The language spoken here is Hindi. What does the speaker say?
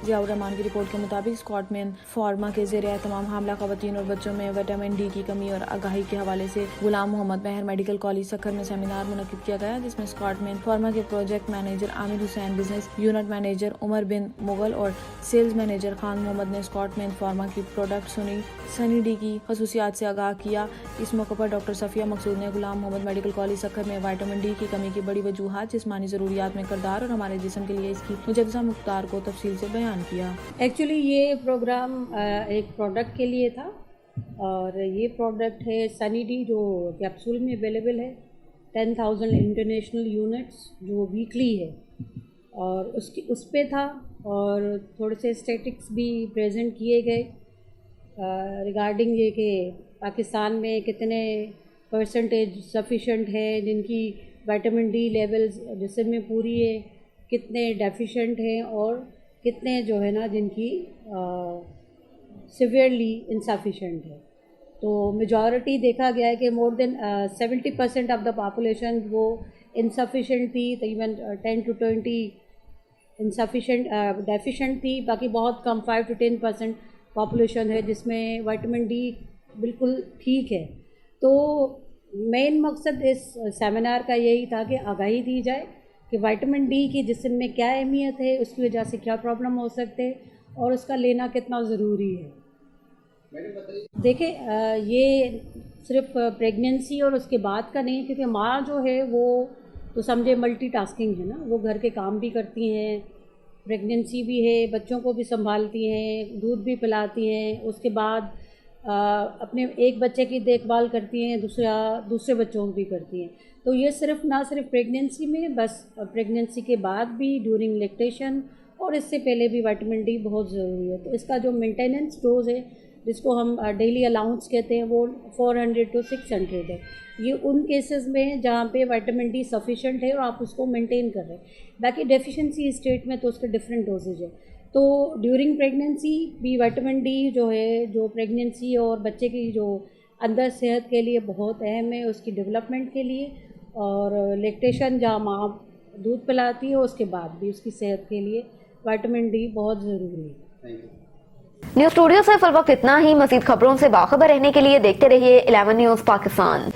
जियाउर रहमान की रिपोर्ट के मुताबिक स्कॉटमैन फार्मा के ज़रिए तमाम हामला खवातीन और बच्चों में विटामिन डी की कमी और आगाही के हवाले से गुलाम मोहम्मद महर मेडिकल कॉलेज सक्खर में सेमिनार मुनक्किद किया गया, जिसमें स्कॉटमैन फार्मा के project manager Aamir Hussain, business unit manager Umar bin Mughal और सेल्स मैनेजर खान मोहम्मद ने स्कॉटमैन फार्मा की प्रोडक्ट सनी डी की खसूसियात से आगाह किया। इस मौके पर डॉक्टर सफिया मकसूद ने गुलाम मोहम्मद मेडिकल कॉलेज सक्खर में विटामिन डी की कमी की बड़ी वजूहात, जिस्मानी ज़रूरियात में किरदार और हमारे जिस्म के लिए इसकी मुजद्दा मक़दार को तफसील से बयान किया। एक्चुअली ये प्रोग्राम एक प्रोडक्ट के लिए था और ये प्रोडक्ट है सनी डी जो कैप्सूल में अवेलेबल है 10,000 इंटरनेशनल यूनिट्स जो वीकली है और उस पे था और थोड़े से स्टैटिक्स भी प्रेजेंट किए गए रिगार्डिंग ये कि पाकिस्तान में कितने परसेंटेज सफिशेंट है जिनकी विटामिन डी लेवल्स जिस्म में पूरी है, कितने डेफिशिएंट हैं और कितने जो है ना जिनकी सिवियरली इनसफिशेंट है। तो मेजॉरिटी देखा गया है कि more than 70% of the population वो इनसफिशेंट थी, तकरीबन 10 to 20 इनसफिशेंट डेफिशिएंट थी, बाकी बहुत कम 5 to 10% पॉपुलेशन है जिसमें विटामिन डी बिल्कुल ठीक है। तो मेन मकसद इस सेमिनार का यही था कि आगाही दी जाए कि विटामिन डी की जिस्म में क्या अहमियत है, उसकी वजह से क्या प्रॉब्लम हो सकते हैं और उसका लेना कितना ज़रूरी है। देखिए ये सिर्फ प्रेगनेंसी और उसके बाद का नहीं, क्योंकि माँ जो है वो तो समझे मल्टीटास्किंग है ना, वो घर के काम भी करती हैं, प्रेगनेंसी भी है, बच्चों को भी संभालती हैं, दूध भी पिलाती हैं, उसके बाद अपने एक बच्चे की देखभाल करती हैं, दूसरे बच्चों की भी करती हैं। तो ये ना सिर्फ प्रेगनेंसी में, बस प्रेगनेंसी के बाद भी, ड्यूरिंग लैक्टेशन और इससे पहले भी विटामिन डी बहुत ज़रूरी है। तो इसका जो मेंटेनेंस डोज है जिसको हम डेली अलाउंस कहते हैं वो 400 to 600 है। ये उन केसेस में जहाँ पे विटामिन डी सफिशेंट है और आप उसको मेंटेन कर रहे हैं। बाकी डेफिशिएंसी स्टेट में तो उसके डिफरेंट डोजेज है। तो ड्यूरिंग प्रेगनेंसी भी विटामिन डी जो है, जो प्रेगनेंसी और बच्चे की जो अंदर सेहत के लिए बहुत अहम है, उसकी डेवलपमेंट के लिए, और लैक्टेशन जहाँ माँ दूध पिलाती है उसके बाद भी उसकी सेहत के लिए विटामिन डी बहुत ज़रूरी है। न्यूज़ स्टूडियो से फिल वक्त इतना ही। मज़ीद खबरों से बाखबर रहने के लिए देखते रहिए 11 न्यूज़ पाकिस्तान।